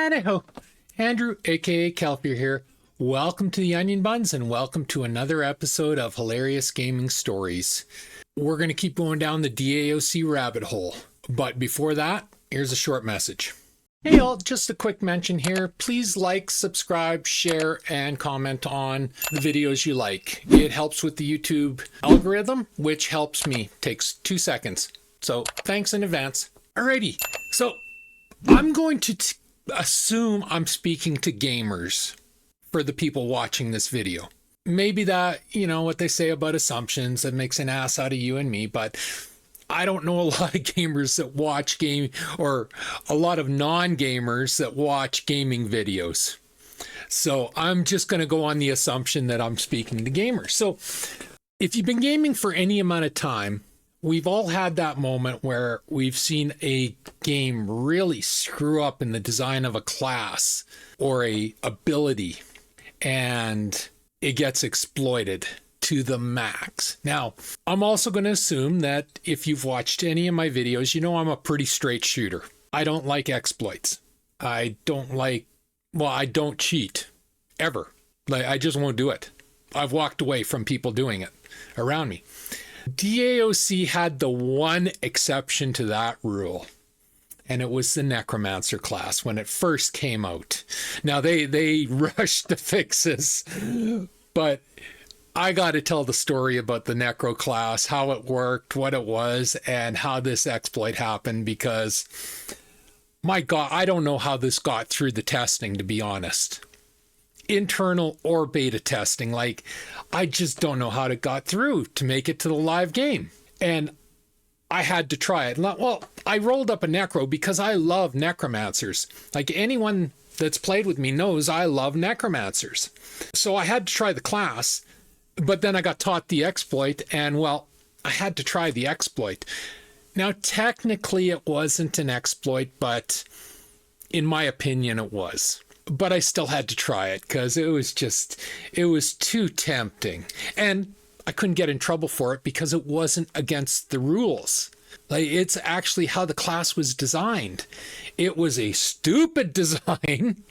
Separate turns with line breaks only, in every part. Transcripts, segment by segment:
Anyhow, Andrew, aka Kelpier here. Welcome to the Onion Buns and welcome to another episode of Hilarious Gaming Stories. We're going to keep going down the DAoC rabbit hole. But before that, here's a short message. Hey all, just a quick mention here. Please like, subscribe, share, and comment on the videos you like. It helps with the YouTube algorithm, which helps me. Takes 2 seconds. So thanks in advance. Alrighty, so I'm going to assume I'm speaking to gamers for the people watching this video. Maybe that, you know, what they say about assumptions, that makes an ass out of you and me, but I don't know a lot of gamers that watch game, or a lot of non-gamers that watch gaming videos. So I'm just going to go on the assumption that I'm speaking to gamers. So if you've been gaming for any amount of time, we've all had that moment where we've seen a game really screw up in the design of a class or a ability, and it gets exploited to the max. Now, I'm also going to assume that if you've watched any of my videos, you know I'm a pretty straight shooter. I don't like exploits. I don't cheat ever. I just won't do it. I've walked away from people doing it around me. DAoC had the one exception to that rule, and it was the Necromancer class when it first came out. Now, they rushed the fixes, but I got to tell the story about the Necro class, how it worked, what it was, and how this exploit happened, because, my God, I don't know how this got through the testing, to be honest. Internal or beta testing. I just don't know how it got through to make it to the live game. And I had to try it. Well, I rolled up a Necro because I love Necromancers. Anyone that's played with me knows I love Necromancers. So I had to try the class, but then I got taught the exploit, and well, I had to try the exploit. Now, technically it wasn't an exploit, but in my opinion it was. But I still had to try it because it was too tempting. And I couldn't get in trouble for it because it wasn't against the rules. It's actually how the class was designed. It was a stupid design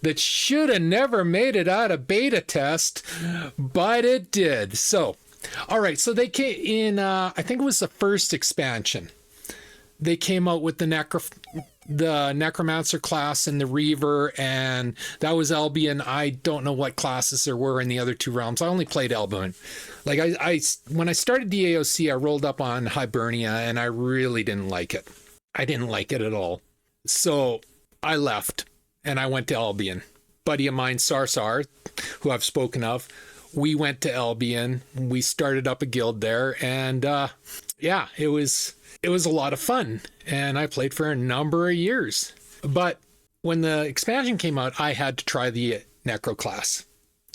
that should have never made it out of beta test, but it did. So, all right. So they came in, I think it was the first expansion. They came out with the Necromancer class and the Reaver, and that was Albion. I don't know what classes there were in the other two realms. I only played Albion. When I started DAoC, I rolled up on Hibernia, and I really didn't like it. I didn't like it at all. So I left, and I went to Albion. Buddy of mine, Sarsar, who I've spoken of, we went to Albion. We started up a guild there, and yeah, it was a lot of fun, and I played for a number of years. But when the expansion came out, I had to try the Necro class.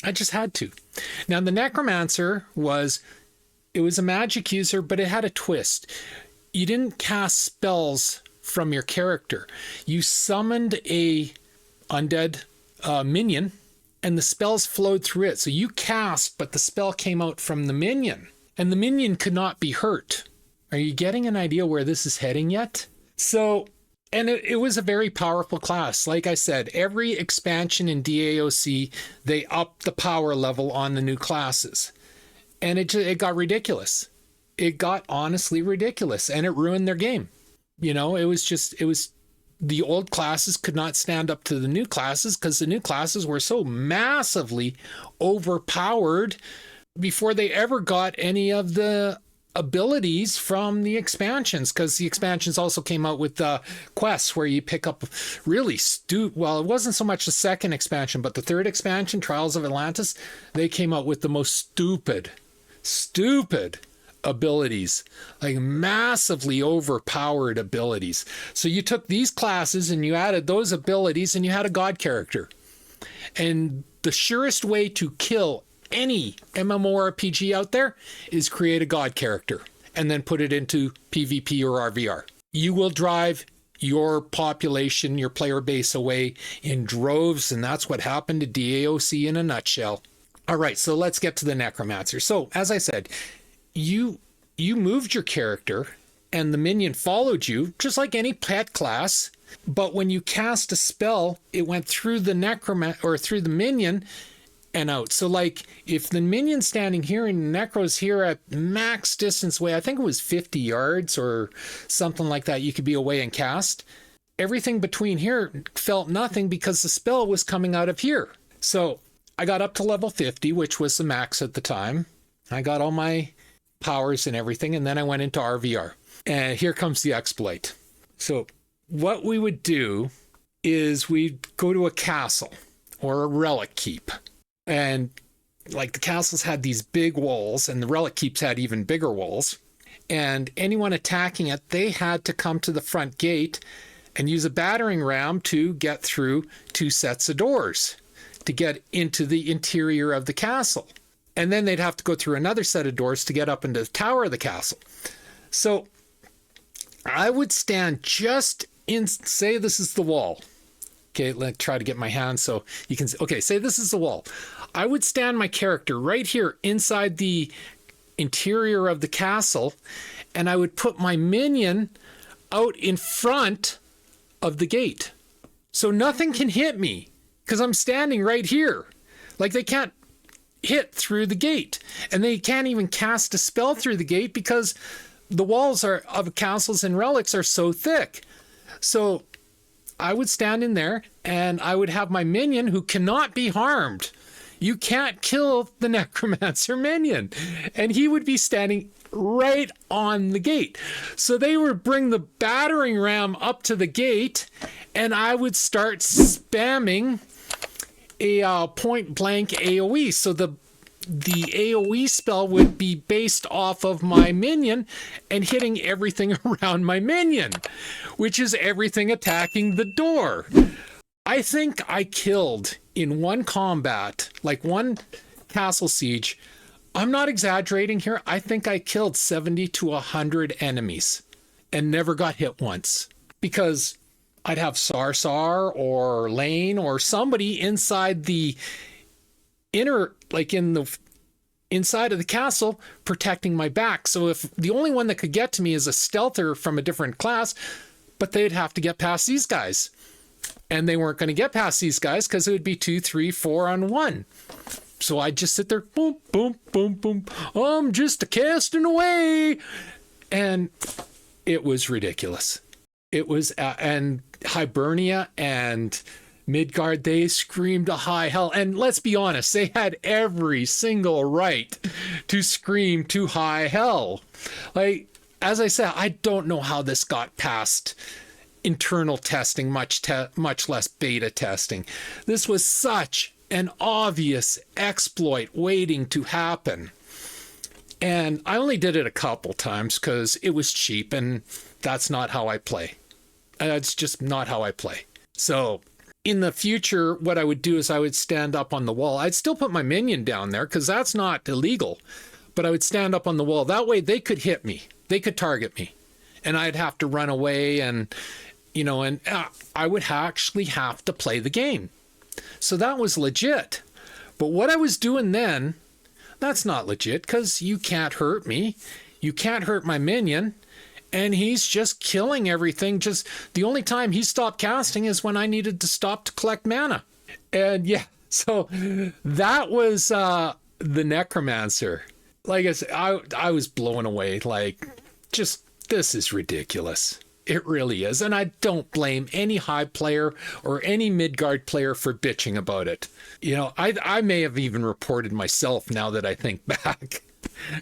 I just had to. Now, the Necromancer was a magic user, but it had a twist. You didn't cast spells from your character. You summoned a undead minion, and the spells flowed through it. So you cast, but the spell came out from the minion, and the minion could not be hurt. Are you getting an idea where this is heading yet? So, and it was a very powerful class. Like I said, every expansion in DAoC, they upped the power level on the new classes. And it got ridiculous. It got honestly ridiculous, and it ruined their game. You know, it was the old classes could not stand up to the new classes because the new classes were so massively overpowered before they ever got any of the abilities from the expansions, because the expansions also came out with quests where you pick up really well, it wasn't so much the second expansion, but the third expansion, Trials of Atlantis, they came out with the most stupid abilities, massively overpowered abilities. So you took these classes and you added those abilities and you had a god character. And the surest way to kill any MMORPG out there is create a god character and then put it into PvP or RVR. You will drive your population, your player base away in droves, and that's what happened to DAoC in a nutshell. All right, so let's get to the Necromancer. So, as I said, you moved your character and the minion followed you, just like any pet class. But when you cast a spell, it went through the or through the minion and out. So like if the minion's standing here and Necro's here at max distance away, I think it was 50 yards or something like that, you could be away and cast. Everything between here felt nothing because the spell was coming out of here. So I got up to level 50, which was the max at the time. I got all my powers and everything, and then I went into RVR. And here comes the exploit. So what we would do is we'd go to a castle or a relic keep. And like the castles had these big walls and the relic keeps had even bigger walls. And anyone attacking it, they had to come to the front gate and use a battering ram to get through 2 sets of doors to get into the interior of the castle. And then they'd have to go through another set of doors to get up into the tower of the castle. So I would stand just in, say this is the wall. Okay, let's try to get my hand so you can see. Okay, say this is the wall. I would stand my character right here inside the interior of the castle, and I would put my minion out in front of the gate. So nothing can hit me because I'm standing right here. Like they can't hit through the gate, and they can't even cast a spell through the gate because the walls of castles and relics are so thick. So I would stand in there and I would have my minion who cannot be harmed. You can't kill the necromancer minion. And he would be standing right on the gate. So they would bring the battering ram up to the gate and I would start spamming a point blank AoE. So the AoE spell would be based off of my minion and hitting everything around my minion, which is everything attacking the door. I think I killed in one combat, like one castle siege, I'm not exaggerating here, I think I killed 70 to 100 enemies and never got hit once because I'd have Sarsar or Lane or somebody inside the inner, like in the inside of the castle protecting my back. So if the only one that could get to me is a stealther from a different class, but they'd have to get past these guys. And they weren't going to get past these guys because it would be 2, 3, 4 on 1. So I'd just sit there, boom, boom, boom, boom. I'm just a casting away. And it was ridiculous. It was, and Hibernia and Midgard, they screamed a high hell. And let's be honest, they had every single right to scream to high hell. Like, as I said, I don't know how this got past internal testing, much less beta testing. This was such an obvious exploit waiting to happen. And I only did it a couple times because it was cheap and that's not how I play. It's just not how I play. So in the future, what I would do is I would stand up on the wall. I'd still put my minion down there because that's not illegal, but I would stand up on the wall. That way they could hit me. They could target me and I'd have to run away and, you know, and I would actually have to play the game. So that was legit. But what I was doing then, that's not legit because you can't hurt me. You can't hurt my minion. And he's just killing everything. Just the only time he stopped casting is when I needed to stop to collect mana. And yeah, so that was the Necromancer. Like I said, I was blown away. Like, just, this is ridiculous. It really is. And I don't blame any high player or any Midgard player for bitching about it. You know, I may have even reported myself now that I think back.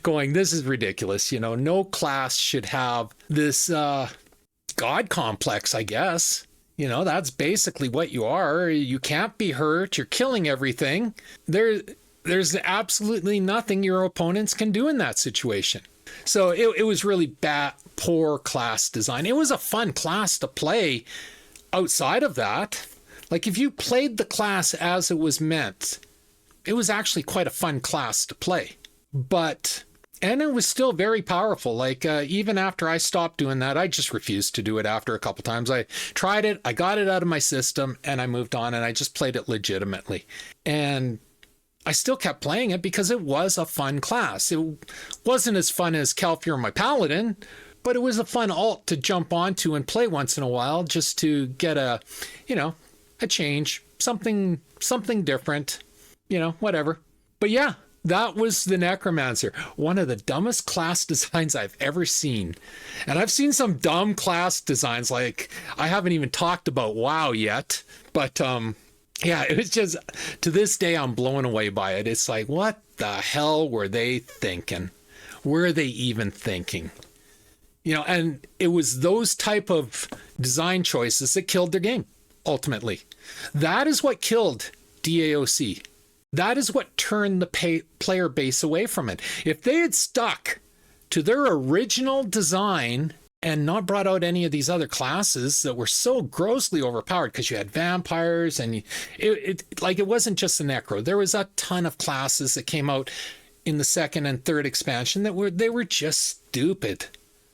Going, this is ridiculous. You know, no class should have this God complex, I guess. You know, that's basically what you are. You can't be hurt. You're killing everything. There's absolutely nothing your opponents can do in that situation. So it was really poor class design. It was a fun class to play outside of that. Like if you played the class as it was meant, it was actually quite a fun class to play. And it was still very powerful. Like even after I stopped doing that, I just refused to do it after a couple times. I tried it, I got it out of my system, and I moved on, and I just played it legitimately. And I still kept playing it because it was a fun class. It wasn't as fun as Calphear, my Paladin, but it was a fun alt to jump onto and play once in a while, just to get a, you know, a change, something different, you know, whatever. But yeah, that was the Necromancer, one of the dumbest class designs I've ever seen. And I've seen some dumb class designs, like I haven't even talked about WoW yet, but yeah, it was just, to this day, I'm blown away by it. It's like, what the hell were they thinking? Were they even thinking? You know, and it was those type of design choices that killed their game, ultimately. That is what killed DAoC. That is what turned the player base away from it. If they had stuck to their original design and not brought out any of these other classes that were so grossly overpowered, because you had vampires and it wasn't just the Necro. There was a ton of classes that came out in the second and third expansion that were just stupid.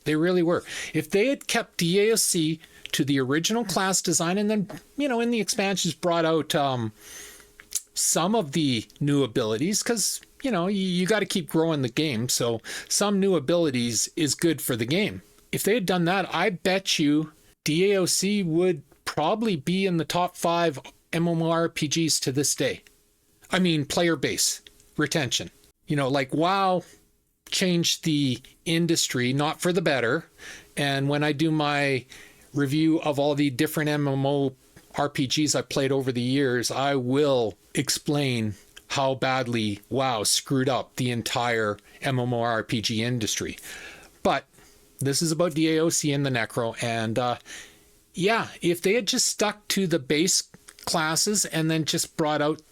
They really were. If they had kept DAoC to the original class design, and then, you know, in the expansions brought out some of the new abilities, because, you know, you got to keep growing the game, so some new abilities is good for the game. If they had done that, I bet you DAoC would probably be in the top 5 MMORPGs to this day. I mean, player base, retention. You know, like WoW changed the industry, not for the better. And when I do my review of all the different MMORPGs I played over the years, I will explain how badly WoW screwed up the entire MMORPG industry. But this is about DAoC and the Necro, and yeah, if they had just stuck to the base classes and then just brought out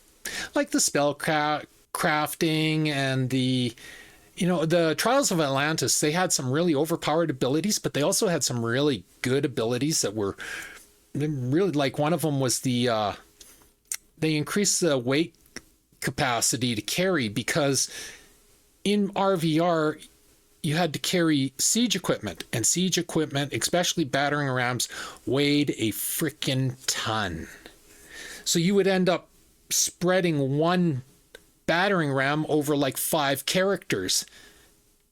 like the spell crafting and the, you know, the Trials of Atlantis, they had some really overpowered abilities, but they also had some really good abilities that were really, like one of them was they increased the weight capacity to carry, because in RVR you had to carry siege equipment, and siege equipment, especially battering rams, weighed a freaking ton. So you would end up spreading one battering ram over like 5 characters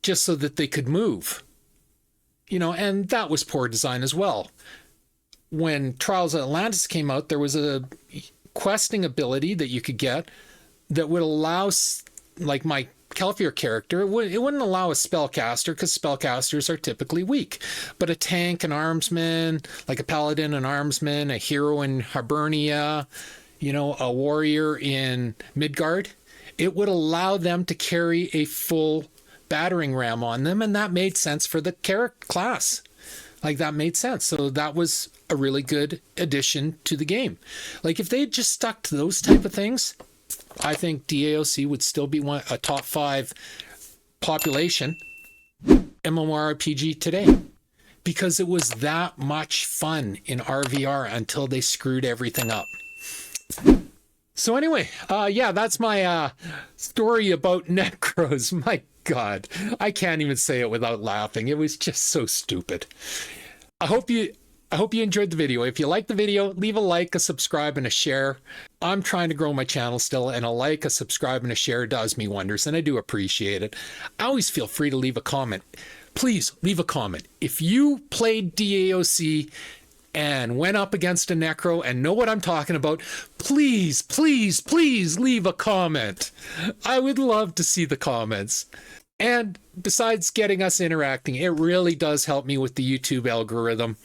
just so that they could move. You know, and that was poor design as well. When Trials of Atlantis came out, there was a questing ability that you could get that would allow, like my Kelfier character, it wouldn't allow a spellcaster, because spellcasters are typically weak. But a tank, an armsman, like a paladin, an armsman, a hero in Hibernia, you know, a warrior in Midgard, it would allow them to carry a full battering ram on them, and that made sense for the character class. Like, that made sense. So that was a really good addition to the game. Like, if they had just stuck to those type of things, I think DAoC would still be a top 5 population MMORPG today, because it was that much fun in RVR until they screwed everything up. So anyway, yeah, that's my story about Necros. My God, I can't even say it without laughing. It was just so stupid. I hope you enjoyed the video. If you liked the video, leave a like, a subscribe, and a share. I'm trying to grow my channel still, and a like, a subscribe, and a share does me wonders, and I do appreciate it. I always feel free to leave a comment. Please leave a comment. If you played DAoC and went up against a Necro and know what I'm talking about, please, please, please leave a comment. I would love to see the comments. And besides getting us interacting, it really does help me with the YouTube algorithm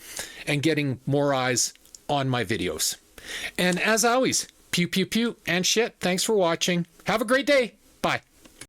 and getting more eyes on my videos. And as always, pew, pew, pew, and shit. Thanks for watching. Have a great day. Bye.